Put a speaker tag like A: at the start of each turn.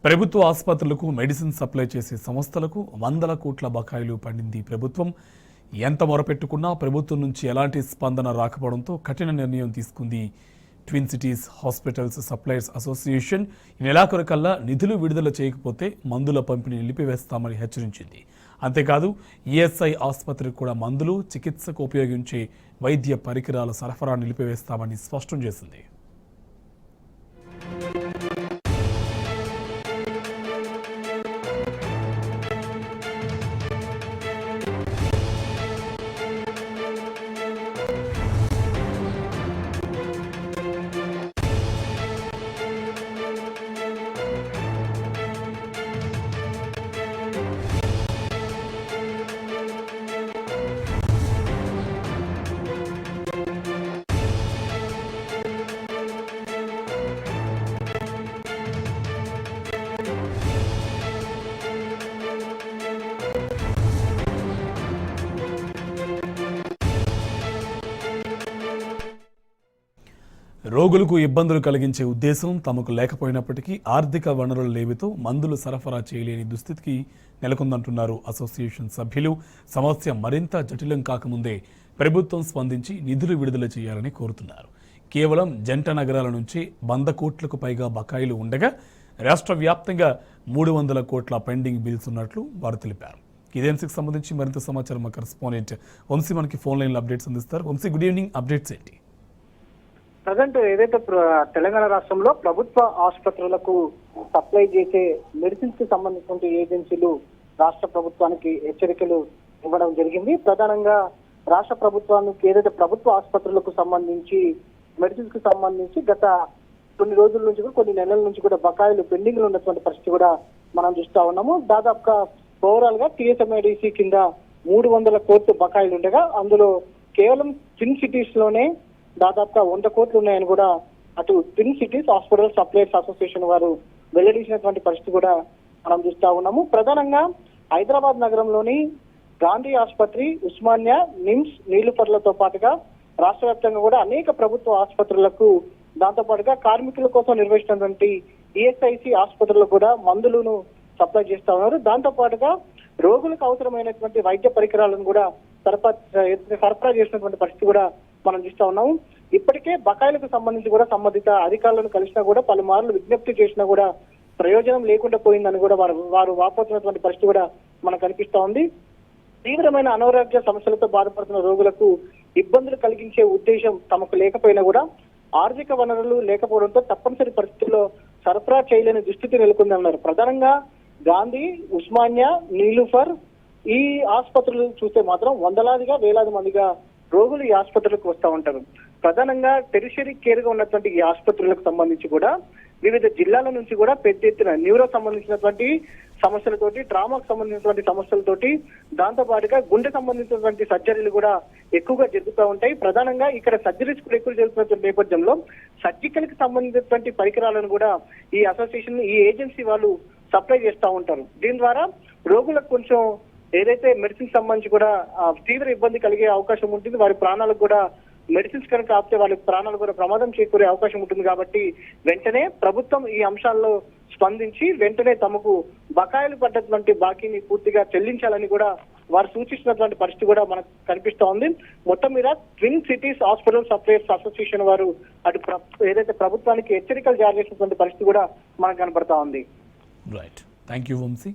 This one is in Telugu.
A: ప్రభుత్వ ఆసుపత్రులకు మెడిసిన్ సప్లై చేసే సంస్థలకు వందల కోట్ల బకాయిలు పడింది ప్రభుత్వం. ఎంత మొరపెట్టుకున్నా ప్రభుత్వం నుంచి ఎలాంటి స్పందన రాకపోవడంతో కఠిన నిర్ణయం తీసుకుంది twin cities hospitals suppliers association. ఈ నెలాఖరుకల్లా నిధులు విడుదల చేయకపోతే మందుల పంపిణీ నిలిపివేస్తామని హెచ్చరించింది. అంతేకాదు ఈఎస్ఐ ఆసుపత్రికి కూడా మందులు, చికిత్సకు ఉపయోగించే వైద్య పరికరాల సరఫరా నిలిపివేస్తామని స్పష్టం చేసింది. రోగులకు ఇబ్బందులు కలిగించే ఉద్దేశం తమకు లేకపోయినప్పటికీ ఆర్థిక వనరుల లేమితో మందులు సరఫరా చేయలేని దుస్థితికి నెలకొందంటున్నారు అసోసియేషన్ సభ్యులు. సమస్య మరింత జటిలం కాకముందే ప్రభుత్వం స్పందించి నిధులు విడుదల చేయాలని కోరుతున్నారు. కేవలం జంట నగరాల నుంచి 100 కోట్లకు పైగా బకాయిలు ఉండగా రాష్ట్ర వ్యాప్తంగా 300 కోట్ల పెండింగ్ బిల్స్ ఉన్నట్లు వారు తెలిపారు. ఇదేంసికి సంబంధించి మరింత సమాచారం మా కరెస్పాండెంట్ వంశీ మనకి ఫోన్ లైన్లో అప్డేట్స్ అందిస్తారు. Vamshi, good evening. అప్డేట్స్ ఏంటి?
B: ప్రజెంట్ ఏదైతే తెలంగాణ రాష్ట్రంలో ప్రభుత్వ ఆసుపత్రులకు సప్లై చేసే మెడిసిన్స్ కి సంబంధించిన ఏజెన్సీలు రాష్ట్ర ప్రభుత్వానికి హెచ్చరికలు ఇవ్వడం జరిగింది. ప్రధానంగా రాష్ట్ర ప్రభుత్వానికి ఏదైతే ప్రభుత్వ ఆసుపత్రులకు సంబంధించి మెడిసిన్స్ కి సంబంధించి గత కొన్ని రోజుల నుంచి కూడా కొన్ని నెలల నుంచి కూడా బకాయిలు పెండింగ్ లో ఉన్నటువంటి పరిస్థితి కూడా మనం చూస్తా ఉన్నాము. దాదాపుగా ఓవరాల్ గా టీఎస్ఎంఐడిసి కింద 300 కోట్లు బకాయిలు ఉండగా అందులో కేవలం ట్విన్ సిటీస్ లోనే దాదాపుగా 100 కోట్లు ఉన్నాయని కూడా అటు twin cities hospital suppliers association వారు వెల్లడించినటువంటి పరిస్థితి కూడా మనం చూస్తా ఉన్నాము. ప్రధానంగా హైదరాబాద్ నగరంలోని గాంధీ ఆసుపత్రి, ఉస్మానియా, నిమ్స్, నీలుపర్లతో పాటుగా రాష్ట్ర వ్యాప్తంగా కూడా అనేక ప్రభుత్వ ఆసుపత్రులకు, దాంతో పాటుగా కార్మికుల కోసం నిర్వహిస్తున్నటువంటి ఈఎస్ఐసి ఆసుపత్రులకు కూడా మందులను సప్లై చేస్తా ఉన్నారు. దాంతో పాటుగా రోగులకు అవసరమైనటువంటి వైద్య పరికరాలను కూడా సరఫరా చేసినటువంటి పరిస్థితి కూడా మనం చూస్తా ఉన్నాము. ఇప్పటికే బకాయిలకు సంబంధించి కూడా సంబంధిత అధికారులను కలిసినా కూడా పలుమార్లు విజ్ఞప్తి చేసినా కూడా ప్రయోజనం లేకుండా పోయిందని కూడా వారు వాపోతున్నటువంటి పరిస్థితి కూడా మనకు కనిపిస్తా ఉంది. తీవ్రమైన అనారోగ్య సమస్యలతో బాధపడుతున్న రోగులకు ఇబ్బందులు కలిగించే ఉద్దేశం తమకు లేకపోయినా కూడా ఆర్థిక వనరులు లేకపోవడంతో తప్పనిసరి పరిస్థితుల్లో సరఫరా చేయలేని దుస్థితి నెలకొందన్నారు. ప్రధానంగా గాంధీ, ఉస్మానియా, నీలుఫర్ ఈ ఆసుపత్రులు చూస్తే మాత్రం వందలాదిగా వేలాది మందిగా రోగులు ఈ ఆసుపత్రులకు వస్తూ ఉంటారు. ప్రధానంగా టెరిషరీ కేర్ గా ఉన్నటువంటి ఈ ఆసుపత్రులకు సంబంధించి కూడా వివిధ జిల్లాల నుంచి కూడా పెద్ద ఎత్తున న్యూరో సంబంధించినటువంటి సమస్యలతోటి, ట్రామాకు సంబంధించినటువంటి సమస్యలతోటి, దాంతో పాటుగా గుండె సంబంధించినటువంటి సర్జరీలు కూడా ఎక్కువగా జరుగుతూ ఉంటాయి. ప్రధానంగా ఇక్కడ సర్జరీస్ కూడా ఎక్కువ జరుగుతున్నటువంటి నేపథ్యంలో సర్జికల్ కి సంబంధించినటువంటి పరికరాలను కూడా ఈ అసోసియేషన్, ఈ ఏజెన్సీ వాళ్ళు సప్లై చేస్తూ ఉంటారు. దీని ద్వారా రోగులకు కొంచెం ఏదైతే మెడిసిన్ సంబంధించి కూడా తీవ్ర ఇబ్బంది కలిగే అవకాశం ఉంటుంది. వారి ప్రాణాలకు కూడా మెడిసిన్స్ కనుక ఆపితే వాళ్ళ ప్రాణాలు కూడా ప్రమాదం చేకూరే అవకాశం ఉంటుంది. కాబట్టి వెంటనే ప్రభుత్వం ఈ అంశాల్లో స్పందించి వెంటనే తమకు బకాయిలు పడ్డటువంటి బాకీని పూర్తిగా చెల్లించాలని కూడా వారు సూచిస్తున్నటువంటి పరిస్థితి కూడా మనకు కనిపిస్తా ఉంది. మొత్తం మీద twin cities hospital suppliers association వారు అటు ఏదైతే ప్రభుత్వానికి హెచ్చరికలు జారీ చేసినటువంటి పరిస్థితి కూడా మనకు కనబడతా ఉంది.
A: Right, thank you Vamsi.